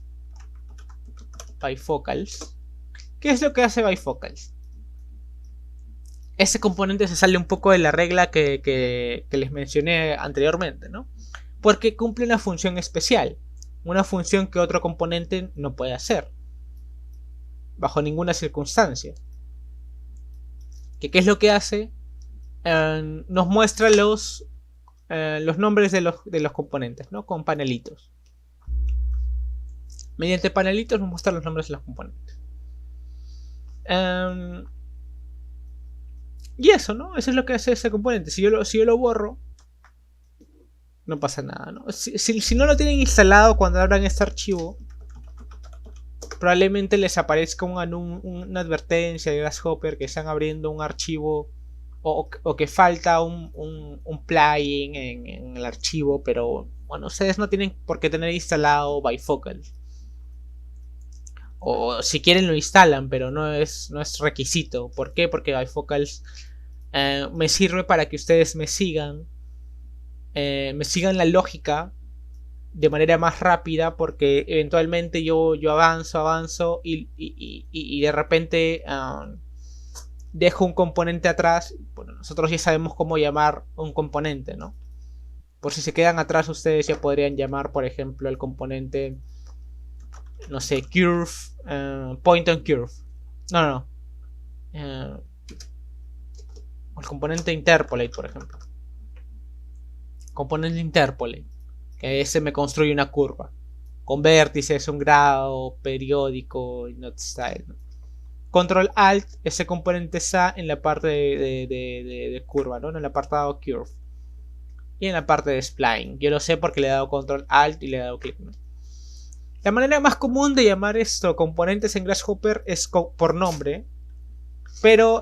Speaker 1: Bifocals. ¿Qué es lo que hace bifocals? Ese componente se sale un poco de la regla que les mencioné anteriormente, ¿no? Porque cumple una función especial. Una función que otro componente no puede hacer. Bajo ninguna circunstancia. ¿Qué es lo que hace? Nos muestra los nombres de los componentes, ¿no? Con panelitos. Mediante panelitos nos muestra los nombres de los componentes. Y eso, ¿no? Eso es lo que hace ese componente. Si yo lo borro, no pasa nada, ¿no? Si no lo tienen instalado cuando abran este archivo, probablemente les aparezca una advertencia de Grasshopper que están abriendo un archivo o que falta un plugin en el archivo, pero bueno, ustedes no tienen por qué tener instalado Bifocals. O si quieren lo instalan, pero no es requisito. ¿Por qué? Porque Bifocals me sirve para que ustedes me sigan la lógica de manera más rápida, porque eventualmente yo avanzo y de repente dejo un componente atrás. Bueno, nosotros ya sabemos cómo llamar un componente, ¿no? Por si se quedan atrás, ustedes ya podrían llamar, por ejemplo, el componente, no sé, curve, point on curve. No. El componente interpolate, por ejemplo. Componente interpolate, que ese me construye una curva con vértices, un grado, periódico y not style, ¿no? Control Alt, ese componente está en la parte de curva, ¿no? En el apartado curve. Y en la parte de spline. Yo lo sé porque le he dado Control Alt y le he dado clic, ¿no? La manera más común de llamar esto componentes en Grasshopper es por nombre. Pero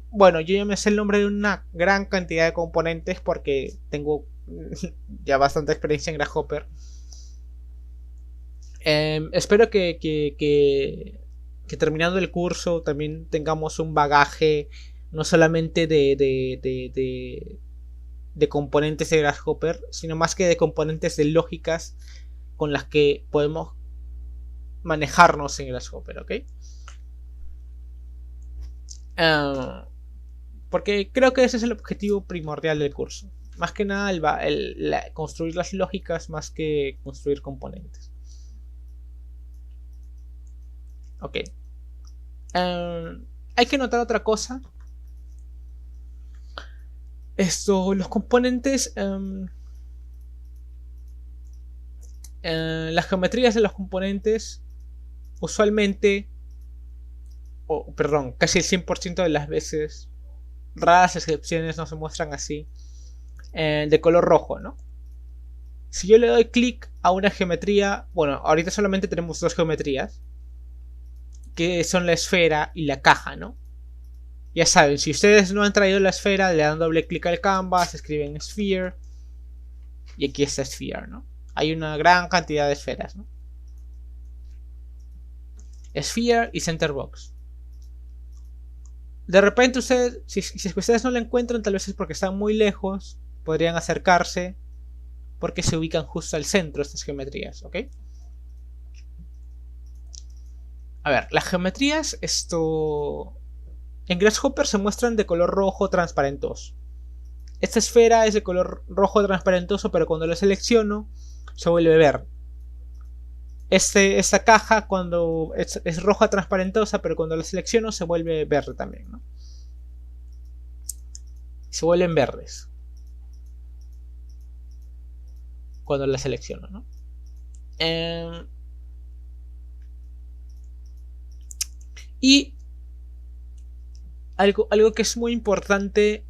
Speaker 1: bueno, yo ya me sé el nombre de una gran cantidad de componentes porque tengo ya bastante experiencia en Grasshopper. Espero que terminando el curso también tengamos un bagaje no solamente de componentes de Grasshopper, sino más que de componentes de lógicas con las que podemos manejarnos en Grasshopper, ¿ok? Porque creo que ese es el objetivo primordial del curso. Más que nada construir las lógicas más que construir componentes. Ok. Hay que notar otra cosa. Los componentes... las geometrías de los componentes usualmente... perdón, casi el 100% de las veces, raras excepciones, no se muestran así, de color rojo, ¿no? Si yo le doy clic a una geometría, bueno, ahorita solamente tenemos dos geometrías, que son la esfera y la caja, ¿no? Ya saben, si ustedes no han traído la esfera, le dan doble clic al canvas, escriben sphere, y aquí está sphere, ¿no? Hay una gran cantidad de esferas, ¿no? Sphere y center box. De repente ustedes, si ustedes no la encuentran, tal vez es porque están muy lejos, podrían acercarse, porque se ubican justo al centro estas geometrías, ¿ok? A ver, las geometrías, en Grasshopper se muestran de color rojo transparentoso. Esta esfera es de color rojo transparentoso, pero cuando la selecciono, se vuelve verde. Esta caja cuando es roja transparentosa, pero cuando la selecciono se vuelve verde también, ¿no? Se vuelven verdes cuando la selecciono, ¿no? Y algo que es muy importante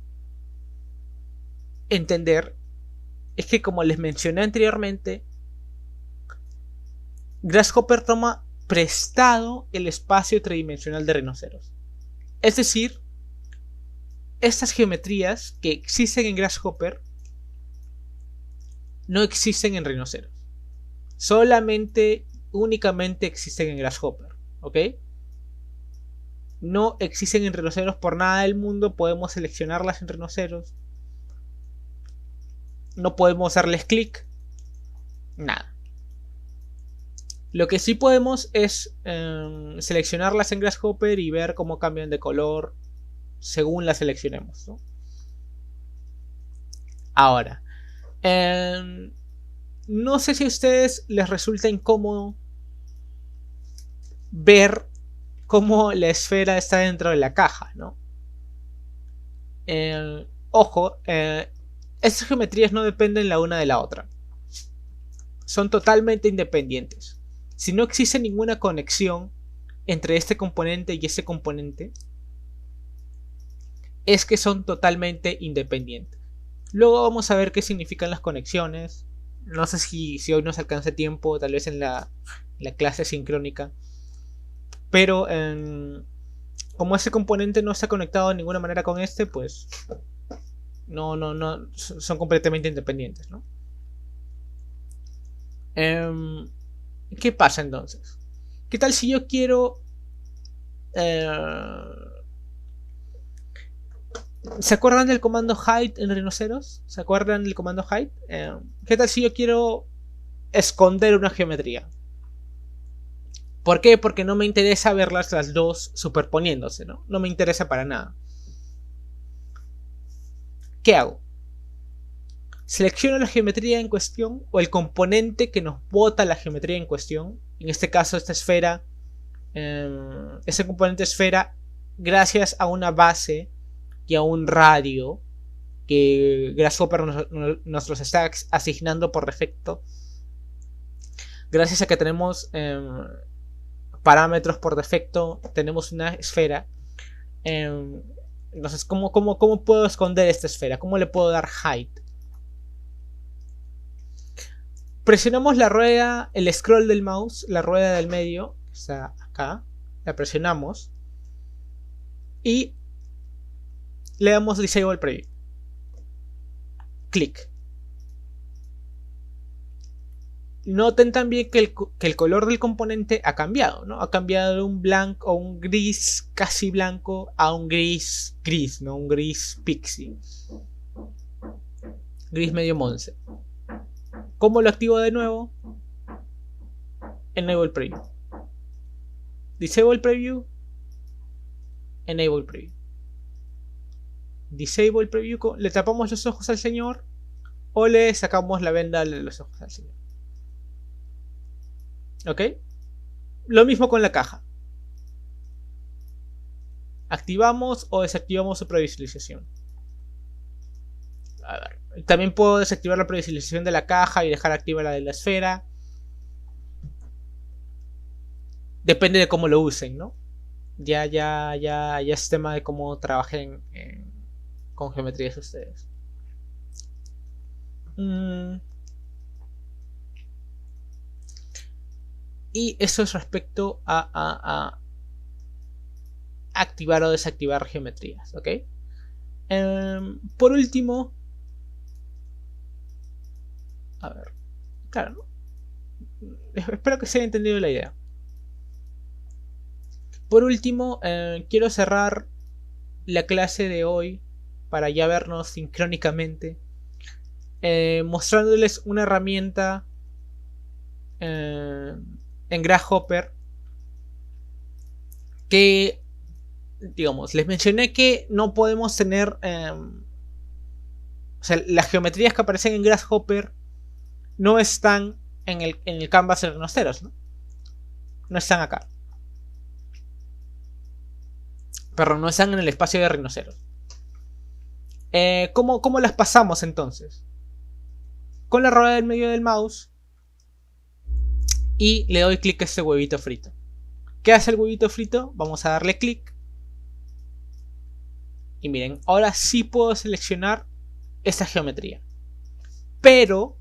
Speaker 1: entender es que, como les mencioné anteriormente, Grasshopper toma prestado el espacio tridimensional de Rhinoceros. Es decir, estas geometrías que existen en Grasshopper no existen en Rhinoceros. Únicamente existen en Grasshopper, ¿ok? No existen en Rhinoceros por nada del mundo. Podemos seleccionarlas en Rhinoceros. No podemos darles clic. Nada. Lo que sí podemos es seleccionarlas en Grasshopper y ver cómo cambian de color según las seleccionemos, ¿no? Ahora, no sé si a ustedes les resulta incómodo ver cómo la esfera está dentro de la caja, ¿no? Ojo, estas geometrías no dependen la una de la otra. Son totalmente independientes. Si no existe ninguna conexión entre este componente y ese componente, es que son totalmente independientes. Luego vamos a ver qué significan las conexiones. No sé si hoy nos alcance tiempo, tal vez en la clase sincrónica. Pero como ese componente no está conectado de ninguna manera con este, pues no son completamente independientes, ¿no? ¿Qué pasa entonces? ¿Qué tal si yo quiero... ¿se acuerdan del comando hide en Rhinoceros? ¿Se acuerdan del comando hide? ¿Qué tal si yo quiero esconder una geometría? ¿Por qué? Porque no me interesa verlas las dos superponiéndose, ¿no? No me interesa para nada. ¿Qué hago? Selecciono la geometría en cuestión o el componente que nos bota la geometría en cuestión. En este caso, esta esfera. Ese componente esfera, gracias a una base y a un radio que Grasshopper nos los está asignando por defecto. Gracias a que tenemos parámetros por defecto, tenemos una esfera. Entonces, ¿cómo puedo esconder esta esfera? ¿Cómo le puedo dar hide? Presionamos la rueda, el scroll del mouse, la rueda del medio, que está acá, la presionamos y le damos Disable Preview. Clic. Noten también que el color del componente ha cambiado, ¿no? Ha cambiado de un blanco o un gris casi blanco a un gris, ¿no? Un gris pixie. Gris medio monce. ¿Cómo lo activo de nuevo? Enable Preview. Disable Preview. Enable Preview. Disable Preview. ¿Le tapamos los ojos al señor? ¿O le sacamos la venda de los ojos al señor? ¿Ok? Lo mismo con la caja. Activamos o desactivamos su previsualización. A ver. También puedo desactivar la previsualización de la caja y dejar activa la de la esfera. Depende de cómo lo usen, ¿no? Ya es tema de cómo trabajen con geometrías ustedes. Y eso es respecto a activar o desactivar geometrías, ¿ok? Por último, a ver, claro, espero que se haya entendido la idea. Por último, quiero cerrar la clase de hoy para ya vernos sincrónicamente, mostrándoles una herramienta en Grasshopper que, digamos, les mencioné que no podemos tener, o sea, las geometrías que aparecen en Grasshopper no están en el canvas de Rhinoceros, ¿no? No están acá. Pero no están en el espacio de Rhinoceros. ¿Cómo las pasamos entonces? Con la rueda del medio del mouse y le doy clic a este huevito frito. ¿Qué hace el huevito frito? Vamos a darle clic. Y miren, ahora sí puedo seleccionar esta geometría. Pero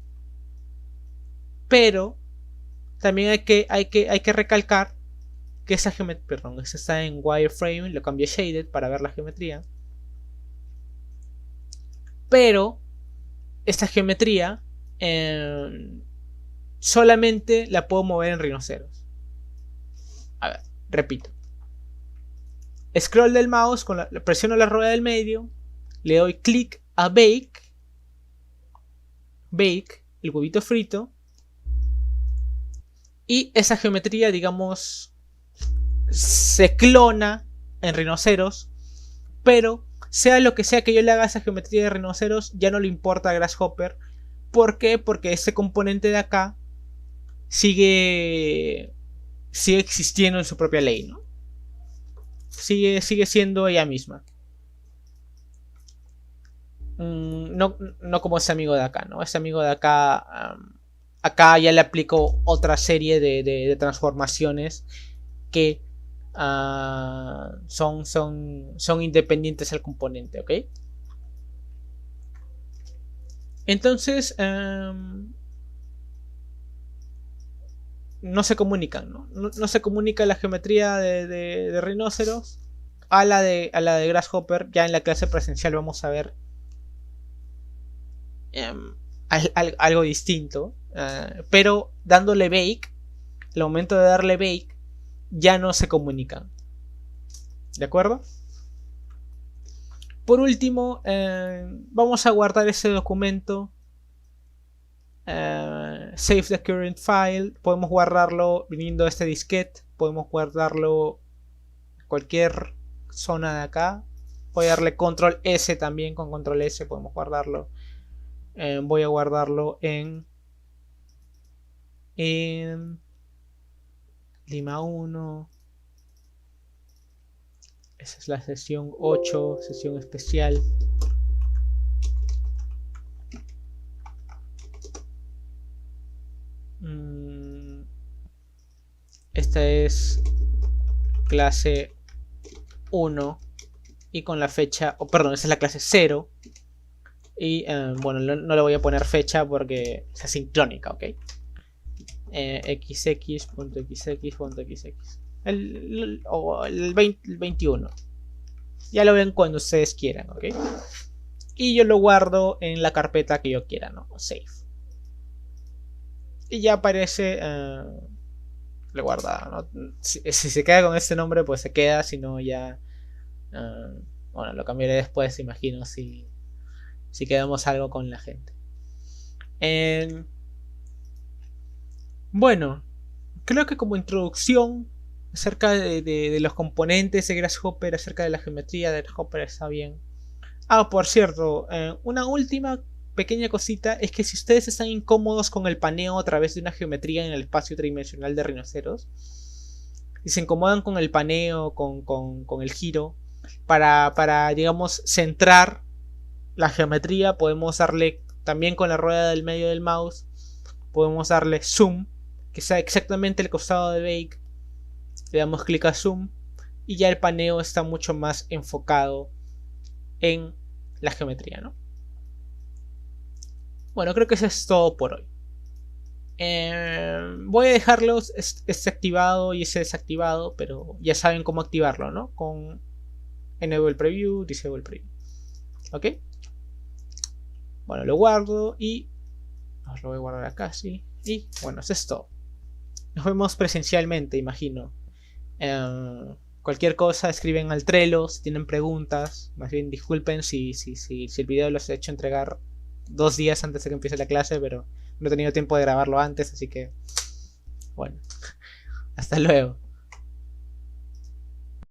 Speaker 1: también hay que recalcar que esa geometría, perdón, esta está en wireframe, lo cambié a shaded para ver la geometría. Pero esta geometría solamente la puedo mover en rinoceros. A ver, repito. Scroll del mouse, presiono la rueda del medio, le doy clic a bake, el huevito frito, y esa geometría, digamos, se clona en rinoceros, pero sea lo que sea que yo le haga a esa geometría de rinoceros, ya no le importa a Grasshopper. ¿Por qué? Porque este componente de acá sigue existiendo en su propia ley, ¿no? Sigue siendo ella misma. No como ese amigo de acá, ¿no? Ese amigo de acá, acá ya le aplico otra serie de transformaciones que son independientes al componente, ¿ok? Entonces, no se comunican, ¿no? No se comunica la geometría de rinoceros a la de Grasshopper. Ya en la clase presencial vamos a ver algo distinto, pero dándole bake, al momento de darle bake, ya no se comunican. ¿De acuerdo? Por último, vamos a guardar ese documento. Save the current file. Podemos guardarlo viniendo a este disquete. Podemos guardarlo en cualquier zona de acá. Voy a darle control S también. Con control S podemos guardarlo. Voy a guardarlo en Lima 1. Esa es la sesión 8, sesión especial. Esta es clase 1 y con la fecha, perdón, esta es la clase 0. Y bueno, no le voy a poner fecha porque es asincrónica, ¿ok? xx.xx.xx. El 21. Ya lo ven cuando ustedes quieran, ¿ok? Y yo lo guardo en la carpeta que yo quiera, ¿no? Save. Y ya aparece le guarda, ¿no? Si se queda con este nombre, pues se queda. Si no, ya bueno, lo cambiaré después, imagino, si quedamos algo con la gente. Bueno, creo que como introducción acerca de los componentes de Grasshopper, acerca de la geometría de Grasshopper, está bien. Por cierto, una última pequeña cosita es que si ustedes están incómodos con el paneo a través de una geometría en el espacio tridimensional de rinoceros, y se incomodan con el paneo, con el giro, para digamos centrar la geometría, podemos darle también con la rueda del medio del mouse, podemos darle zoom, que sea exactamente el costado de bake. Le damos clic a zoom y ya el paneo está mucho más enfocado en la geometría, ¿no? Bueno, creo que eso es todo por hoy. Voy a dejarlos este activado y ese desactivado, pero ya saben cómo activarlo, ¿no? Con enable preview, disable preview. ¿Ok? Bueno, lo guardo y os lo voy a guardar acá, sí. Y bueno, eso es todo. Nos vemos presencialmente, imagino. Cualquier cosa escriben al Trello si tienen preguntas. Más bien disculpen si el video los he hecho entregar 2 días antes de que empiece la clase, pero no he tenido tiempo de grabarlo antes, así que bueno, hasta luego.